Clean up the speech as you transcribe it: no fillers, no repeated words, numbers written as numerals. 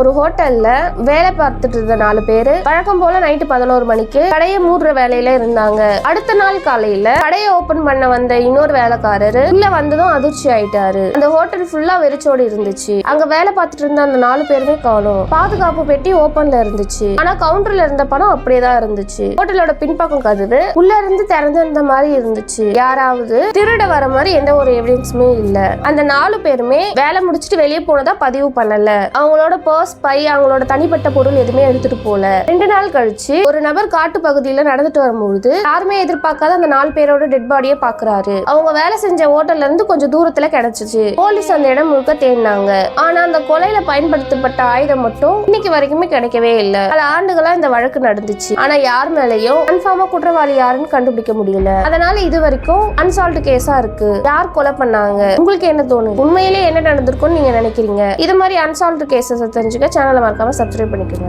ஒரு ஹோட்டல்ல வேலை பார்த்துட்டு இருந்த 4 பேரு வழக்கம் போல நைட்டு 11 மணிக்கு கடையை மூடுற வேலையில இருந்தாங்க. அடுத்த நாள் காலையில கடையை ஓபன் பண்ண வந்த இன்னொரு வேலைக்காரரு உள்ள வந்ததும் அதிர்ச்சி ஆயிட்டாரு. அந்த ஹோட்டல் ஃபுல்லா வெறிச்சோடி இருந்துச்சு. அங்க வேலை பார்த்துட்டு இருந்த அந்த 4 பேருமே காணோம். பாதுகாப்பு பெட்டி ஓபன்ல இருந்துச்சு. ஆனா கவுண்டர்ல இருந்த பணம் அப்படியேதான் இருந்துச்சு. ஹோட்டலோட பின்பக்கம் கதவு உள்ள இருந்து திறந்திருந்த மாதிரி இருந்துச்சு. யாராவது திருட வர மாதிரி எந்த ஒரு எவிடன்ஸுமே இல்ல. அந்த 4 பேருமே வேலை முடிச்சுட்டு வெளியே போனதா பதிவு பண்ணல. அவங்களோட பர்ஸ், பை, அவங்களோட தனிப்பட்ட பொருள் எதுவுமே எடுத்துட்டு போல. 2 நாள் கழிச்சு ஒரு நபர் காட்டு பகுதியில நடந்துட்டு வரும்போது யாருமே எதிர்பார்க்காத அந்த 4 பேரோட டெட் பாடியை பாக்குறாரு. அவங்க வேலை செஞ்ச ஹோட்டல்ல இருந்து கொஞ்சம் தூரத்துல கிடைச்சிச்சு. போலீஸ் அந்த இடம் முழுக்க தேடினாங்க. ஆனா அந்த கொலையில பயன்படுத்தப்பட்ட ஆயுதம் மட்டும் இன்னைக்கு வரைக்குமே கிடைக்கவே இல்லை. பல ஆண்டுகளா இந்த வழக்கு நடந்துச்சு. ஆனா யார் மேலேயும் கன்ஃபார்மா குற்றவாளி யாருன்னு கண்டுபிடிக்க முடியல. அதனால இது வரைக்கும் அன்சால்வ்டு கேஸா இருக்கு. யார் கொலை பண்ணாங்க, உங்களுக்கு என்ன தோணுது? உண்மையிலே என்ன நடந்திருக்கும்னு நீங்க நினைக்கிறீங்க? இது மாதிரி அன்சால்வ்டு கேசஸ் தெரிஞ்சுக்க சேனலை மறக்காம சப்ஸ்கிரைப் பண்ணிக்கோங்க.